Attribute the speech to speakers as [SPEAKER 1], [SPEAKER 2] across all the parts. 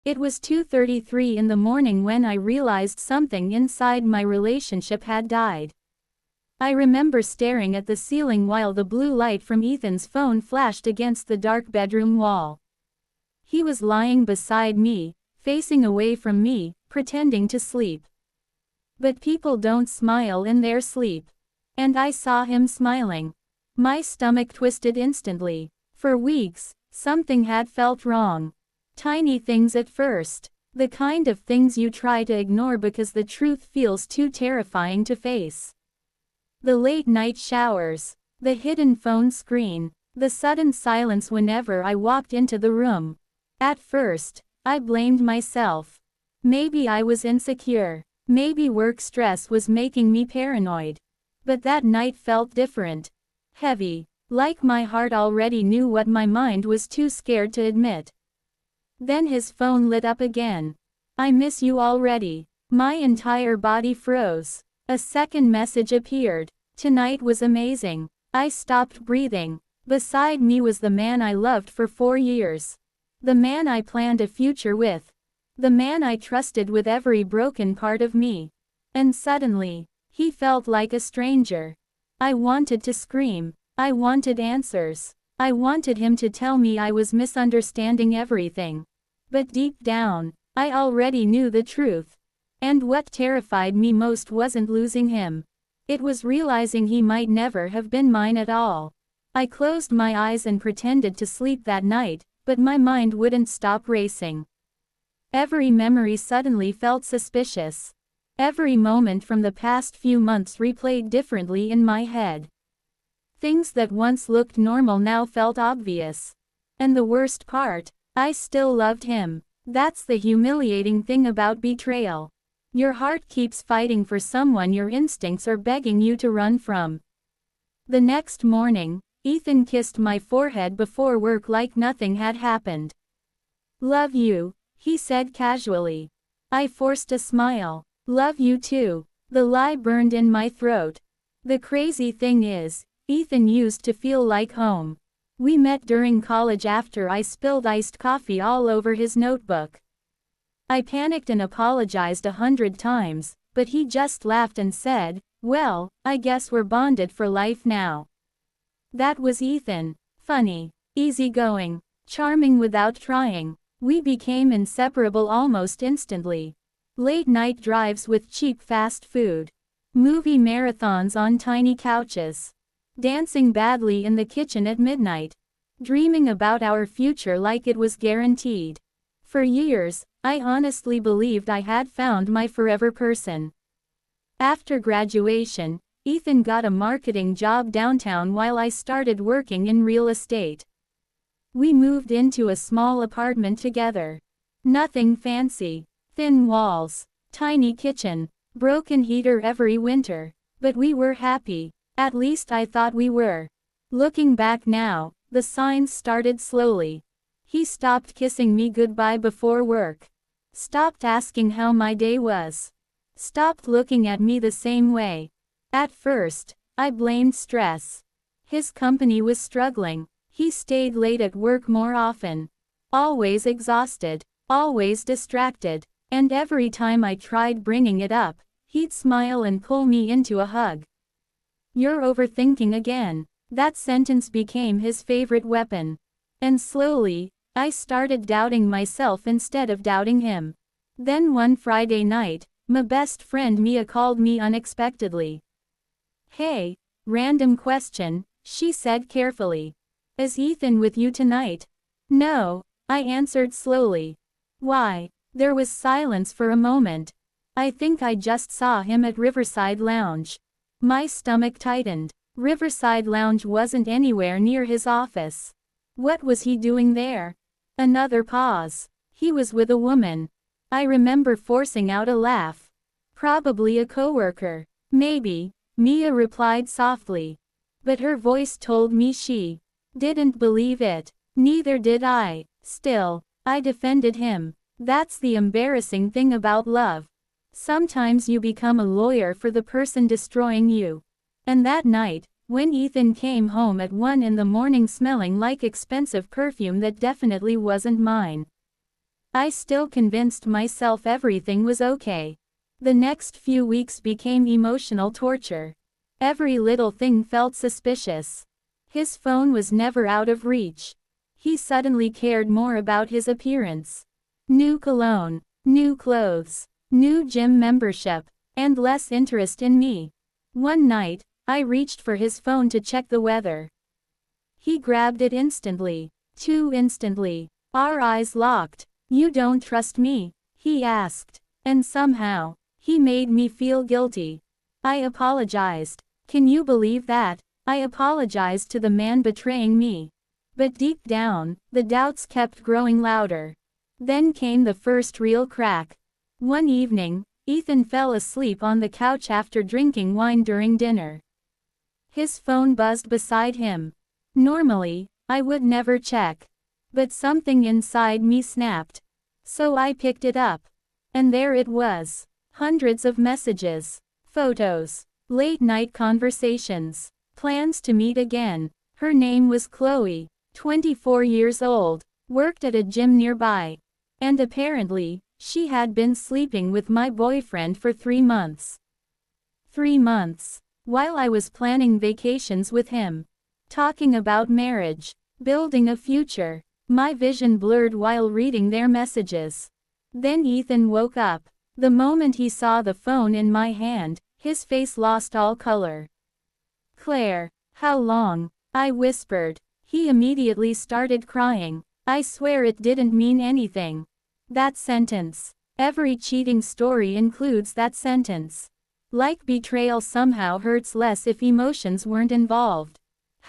[SPEAKER 1] It was 2:33 in the morning when I realized something inside my relationship had died. I remember staring at the ceiling while the blue light from Ethan's phone flashed against the dark bedroom wall. He was lying beside me, facing away from me, pretending to sleep. But people don't smile in their sleep. And I saw him smiling. My stomach twisted instantly. For weeks, something had felt wrong. Tiny things at first. The kind of things you try to ignore because the truth feels too terrifying to face. The late night showers. The hidden phone screen. The sudden silence whenever I walked into the room. At first, I blamed myself. Maybe I was insecure. Maybe work stress was making me paranoid. But that night felt different. Heavy. Like my heart already knew what my mind was too scared to admit. Then his phone lit up again. "I miss you already." My entire body froze. A second message appeared. "Tonight was amazing." I stopped breathing. Beside me was the man I loved for 4 years. The man I planned a future with. The man I trusted with every broken part of me. And suddenly, he felt like a stranger. I wanted to scream. I wanted answers. I wanted him to tell me I was misunderstanding everything. But deep down, I already knew the truth. And what terrified me most wasn't losing him. It was realizing he might never have been mine at all. I closed my eyes and pretended to sleep that night, but my mind wouldn't stop racing. Every memory suddenly felt suspicious. Every moment from the past few months replayed differently in my head. Things that once looked normal now felt obvious. And the worst part, I still loved him. That's the humiliating thing about betrayal. Your heart keeps fighting for someone your instincts are begging you to run from. The next morning, Ethan kissed my forehead before work like nothing had happened. "Love you," he said casually. I forced a smile. "Love you too." The lie burned in my throat. The crazy thing is, Ethan used to feel like home. We met during college after I spilled iced coffee all over his notebook. I panicked and apologized 100 times, but he just laughed and said, "Well, I guess we're bonded for life now." That was Ethan. Funny, easygoing, charming without trying. We became inseparable almost instantly. Late night drives with cheap fast food. Movie marathons on tiny couches. Dancing badly in the kitchen at midnight. Dreaming about our future like it was guaranteed. For years, I honestly believed I had found my forever person. After graduation, Ethan got a marketing job downtown while I started working in real estate. We moved into a small apartment together. Nothing fancy. Thin walls. Tiny kitchen. Broken heater every winter. But we were happy. At least I thought we were. Looking back now, the signs started slowly. He stopped kissing me goodbye before work. Stopped asking how my day was. Stopped looking at me the same way. At first, I blamed stress. His company was struggling. He stayed late at work more often. Always exhausted. Always distracted. And every time I tried bringing it up, he'd smile and pull me into a hug. "You're overthinking again." That sentence became his favorite weapon. And slowly, I started doubting myself instead of doubting him. Then one Friday night, my best friend Mia called me unexpectedly. "Hey, random question," she said carefully. "Is Ethan with you tonight?" "No," I answered slowly. "Why?" There was silence for a moment. "I think I just saw him at Riverside Lounge." My stomach tightened. Riverside Lounge wasn't anywhere near his office. What was he doing there? Another pause. He was with a woman. I remember forcing out a laugh. "Probably a coworker." "Maybe," Mia replied softly. But her voice told me she didn't believe it. Neither did I. Still, I defended him. That's the embarrassing thing about love. Sometimes you become a lawyer for the person destroying you. And that night, when Ethan came home at 1 in the morning smelling like expensive perfume that definitely wasn't mine, I still convinced myself everything was okay. The next few weeks became emotional torture. Every little thing felt suspicious. His phone was never out of reach. He suddenly cared more about his appearance. New cologne, new clothes, new gym membership, and less interest in me. One night, I reached for his phone to check the weather. He grabbed it instantly. Too instantly. Our eyes locked. "You don't trust me?" he asked. And somehow, he made me feel guilty. I apologized. Can you believe that? I apologized to the man betraying me. But deep down, the doubts kept growing louder. Then came the first real crack. One evening, Ethan fell asleep on the couch after drinking wine during dinner. His phone buzzed beside him. Normally, I would never check. But something inside me snapped. So I picked it up. And there it was. Hundreds of messages, photos, late-night conversations, plans to meet again. Her name was Chloe, 24 years old, worked at a gym nearby. And apparently, she had been sleeping with my boyfriend for 3 months. 3 months. While I was planning vacations with him. Talking about marriage. Building a future. My vision blurred while reading their messages. Then Ethan woke up. The moment he saw the phone in my hand, his face lost all color. "Claire, how long?" I whispered. He immediately started crying. I swear it didn't mean anything. That sentence. Every cheating story includes that sentence. Like betrayal somehow hurts less if emotions weren't involved.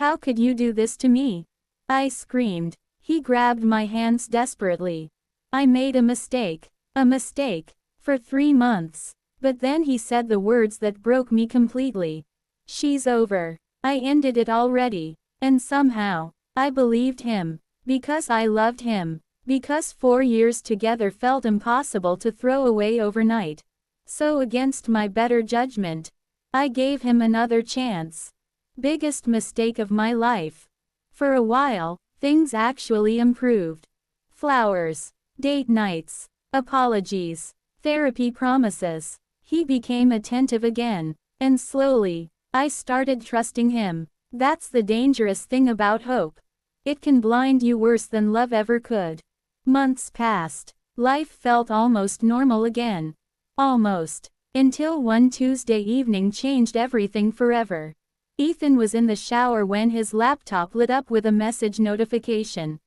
[SPEAKER 1] "How could you do this to me?" I screamed. He grabbed my hands desperately. "I made a mistake. A mistake. For 3 months." But then he said the words that broke me completely. "She's over. I ended it already." And somehow, I believed him. Because I loved him. Because 4 years together felt impossible to throw away overnight. So against my better judgment, I gave him another chance. Biggest mistake of my life. For a while, things actually improved. Flowers. Date nights. Apologies. Therapy promises. He became attentive again. And slowly, I started trusting him. That's the dangerous thing about hope. It can blind you worse than love ever could. Months passed. Life felt almost normal again. Almost. Until one Tuesday evening changed everything forever. Ethan was in the shower when his laptop lit up with a message notification.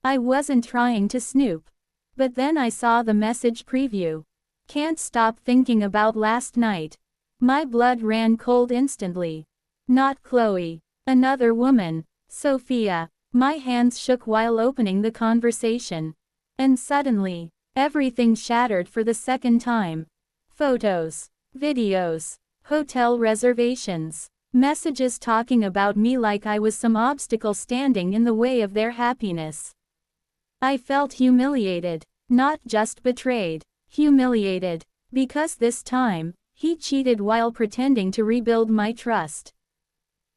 [SPEAKER 1] I wasn't trying to snoop. But then I saw the message preview. "Can't stop thinking about last night." My blood ran cold instantly. Not Chloe. Another woman. Sophia. My hands shook while opening the conversation. And suddenly, everything shattered for the second time. Photos. Videos. Hotel reservations. Messages talking about me like I was some obstacle standing in the way of their happiness. I felt humiliated. Not just betrayed. Humiliated. Because this time, he cheated while pretending to rebuild my trust.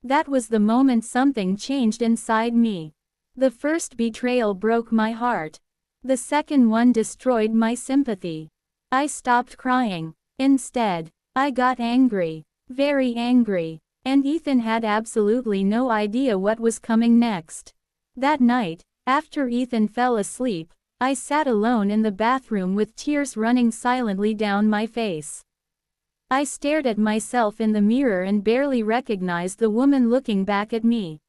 [SPEAKER 1] That was the moment something changed inside me. The first betrayal broke my heart. The second one destroyed my sympathy. I stopped crying. Instead, I got angry. Very angry. And Ethan had absolutely no idea what was coming next. That night, after Ethan fell asleep, I sat alone in the bathroom with tears running silently down my face. I stared at myself in the mirror and barely recognized the woman looking back at me.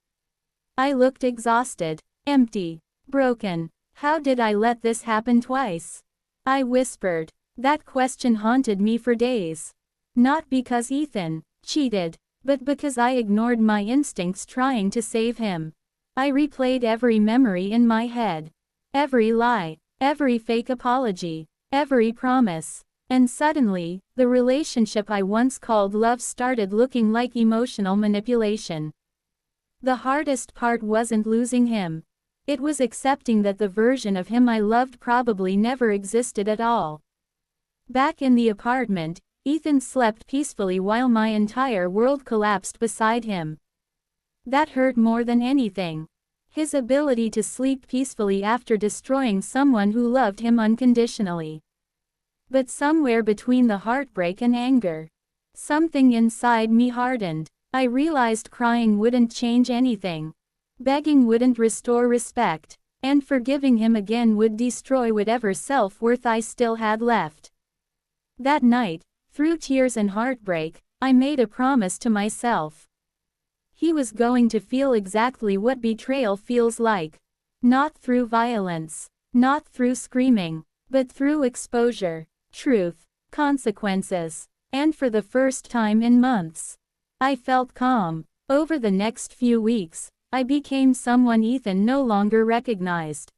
[SPEAKER 1] I looked exhausted, empty, broken. How did I let this happen twice? I whispered. That question haunted me for days. Not because Ethan cheated, but because I ignored my instincts trying to save him. I replayed every memory in my head. Every lie, every fake apology, every promise. And suddenly, the relationship I once called love started looking like emotional manipulation. The hardest part wasn't losing him. It was accepting that the version of him I loved probably never existed at all. Back in the apartment, Ethan slept peacefully while my entire world collapsed beside him. That hurt more than anything. His ability to sleep peacefully after destroying someone who loved him unconditionally. But somewhere between the heartbreak and anger, something inside me hardened. I realized crying wouldn't change anything. Begging wouldn't restore respect. And forgiving him again would destroy whatever self-worth I still had left. That night, through tears and heartbreak, I made a promise to myself. He was going to feel exactly what betrayal feels like. Not through violence, not through screaming, but through exposure, truth, consequences. And for the first time in months, I felt calm. Over the next few weeks, I became someone Ethan no longer recognized.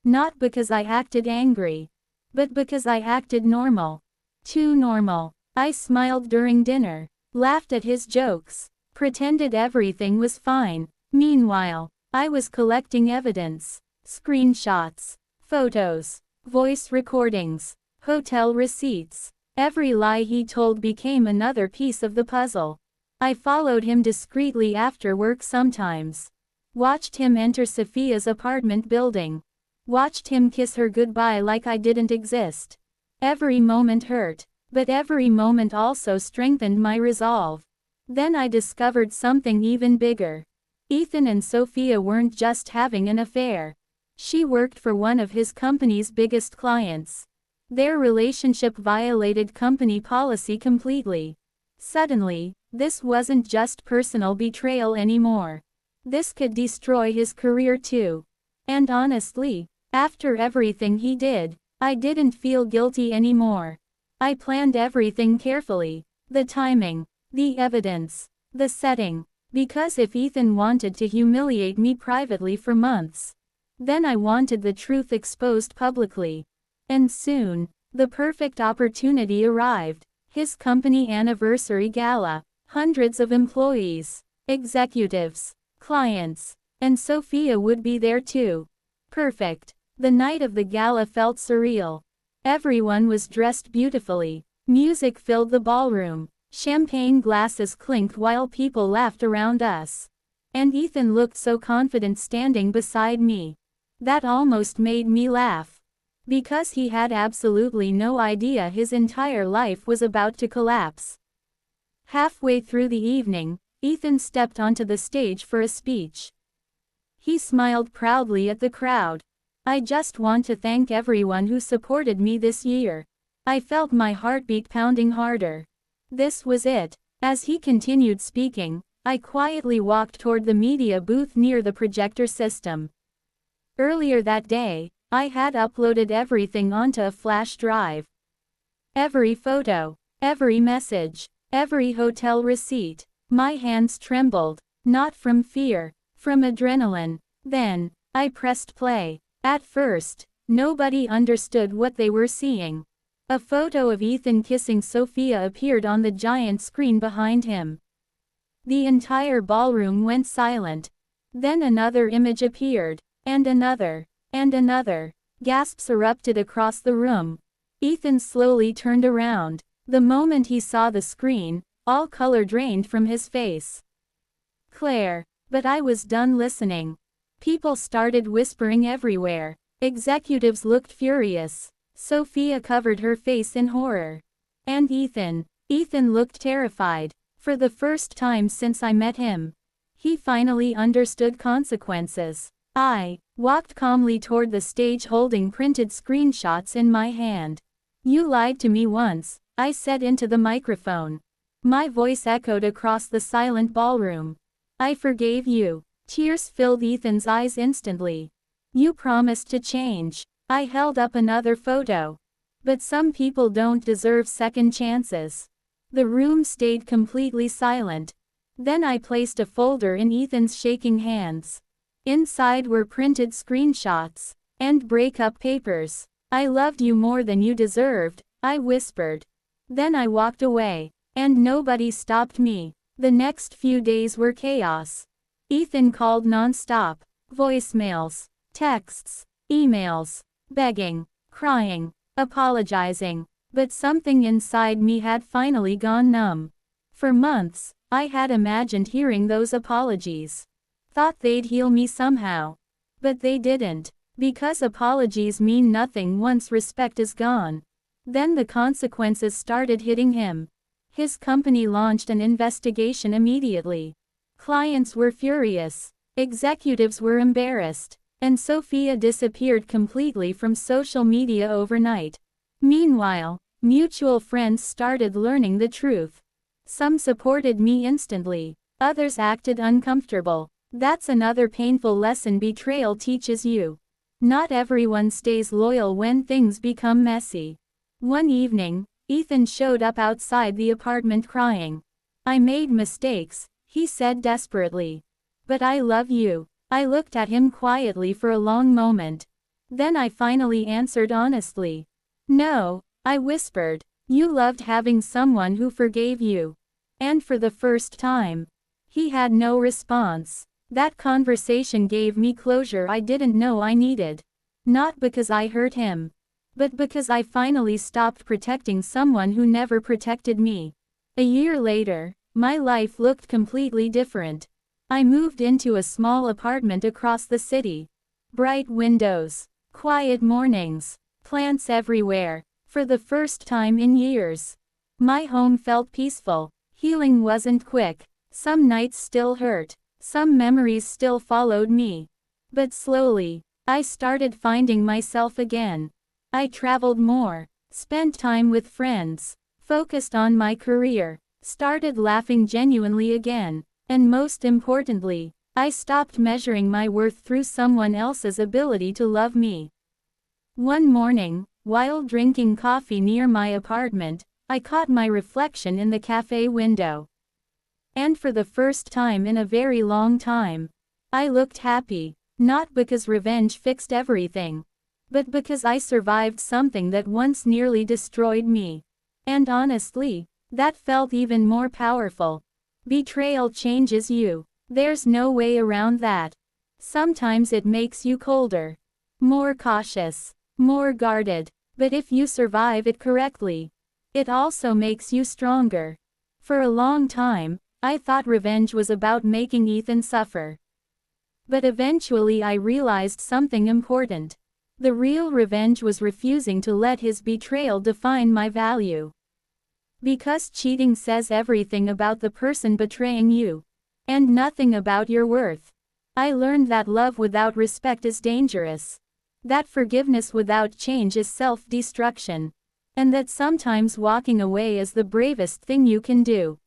[SPEAKER 1] Not because I acted angry, but because I acted normal. Too normal. I smiled during dinner, laughed at his jokes, pretended everything was fine. Meanwhile, I was collecting evidence, screenshots, photos, voice recordings, hotel receipts. Every lie he told became another piece of the puzzle. I followed him discreetly after work sometimes. Watched him enter Sophia's apartment building. Watched him kiss her goodbye like I didn't exist. Every moment hurt, but every moment also strengthened my resolve. Then I discovered something even bigger. Ethan and Sophia weren't just having an affair. She worked for one of his company's biggest clients. Their relationship violated company policy completely. Suddenly, this wasn't just personal betrayal anymore. This could destroy his career too. And honestly, after everything he did, I didn't feel guilty anymore. I planned everything carefully. The timing, the evidence, the setting. Because if Ethan wanted to humiliate me privately for months, then I wanted the truth exposed publicly. And soon, the perfect opportunity arrived. His company anniversary gala. Hundreds of employees, executives, clients, and Sophia would be there too. Perfect. The night of the gala felt surreal. Everyone was dressed beautifully. Music filled the ballroom. Champagne glasses clinked while people laughed around us. And Ethan looked so confident standing beside me. That almost made me laugh. Because he had absolutely no idea his entire life was about to collapse. Halfway through the evening, Ethan stepped onto the stage for a speech. He smiled proudly at the crowd. "I just want to thank everyone who supported me this year." I felt my heartbeat pounding harder. This was it. As he continued speaking, I quietly walked toward the media booth near the projector system. Earlier that day, I had uploaded everything onto a flash drive. Every photo, every message, every hotel receipt. My hands trembled, not from fear, from adrenaline. Then, I pressed play. At first, nobody understood what they were seeing. A photo of Ethan kissing Sophia appeared on the giant screen behind him. The entire ballroom went silent. Then another image appeared, and another, and another. Gasps erupted across the room. Ethan slowly turned around. The moment he saw the screen, all color drained from his face. Claire. But I was done listening. People started whispering everywhere. Executives looked furious. Sophia covered her face in horror. And Ethan looked terrified. For the first time since I met him, he finally understood consequences. I walked calmly toward the stage holding printed screenshots in my hand. "You lied to me once," I said into the microphone. My voice echoed across the silent ballroom. "I forgave you." Tears filled Ethan's eyes instantly. "You promised to change." I held up another photo. "But some people don't deserve second chances." The room stayed completely silent. Then I placed a folder in Ethan's shaking hands. Inside were printed screenshots and breakup papers. "I loved you more than you deserved," I whispered. Then I walked away. And nobody stopped me. The next few days were chaos. Ethan called non-stop. Voicemails, texts, emails, begging, crying, apologizing. But something inside me had finally gone numb. For months, I had imagined hearing those apologies. Thought they'd heal me somehow. But they didn't. Because apologies mean nothing once respect is gone. Then the consequences started hitting him. His company launched an investigation immediately. Clients were furious. Executives were embarrassed. And Sophia disappeared completely from social media overnight. Meanwhile, mutual friends started learning the truth. Some supported me instantly. Others acted uncomfortable. That's another painful lesson betrayal teaches you. Not everyone stays loyal when things become messy. One evening, Ethan showed up outside the apartment crying. "I made mistakes," he said desperately. "But I love you." I looked at him quietly for a long moment. Then I finally answered honestly. "No," I whispered. "You loved having someone who forgave you." And for the first time, he had no response. That conversation gave me closure I didn't know I needed. Not because I hurt him, but because I finally stopped protecting someone who never protected me. A year later, my life looked completely different. I moved into a small apartment across the city. Bright windows, quiet mornings, plants everywhere. For the first time in years, my home felt peaceful. Healing wasn't quick. Some nights still hurt. Some memories still followed me. But slowly, I started finding myself again. I traveled more, spent time with friends, focused on my career, started laughing genuinely again, and most importantly, I stopped measuring my worth through someone else's ability to love me. One morning, while drinking coffee near my apartment, I caught my reflection in the cafe window. And for the first time in a very long time, I looked happy, not because revenge fixed everything, but because I survived something that once nearly destroyed me. And honestly, that felt even more powerful. Betrayal changes you. There's no way around that. Sometimes it makes you colder, more cautious, more guarded, but if you survive it correctly, it also makes you stronger. For a long time, I thought revenge was about making Ethan suffer. But eventually I realized something important. The real revenge was refusing to let his betrayal define my value. Because cheating says everything about the person betraying you, and nothing about your worth. I learned that love without respect is dangerous. That forgiveness without change is self-destruction. And that sometimes walking away is the bravest thing you can do.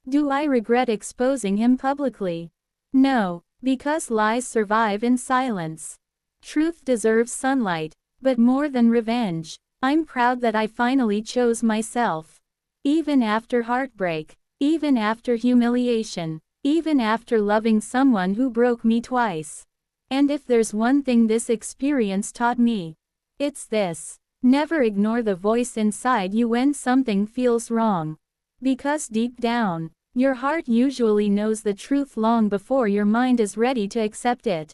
[SPEAKER 1] Do I regret exposing him publicly? No, because lies survive in silence. Truth deserves sunlight, but more than revenge, I'm proud that I finally chose myself. Even after heartbreak, even after humiliation, even after loving someone who broke me twice. And if there's one thing this experience taught me, it's this: never ignore the voice inside you when something feels wrong. Because deep down, your heart usually knows the truth long before your mind is ready to accept it.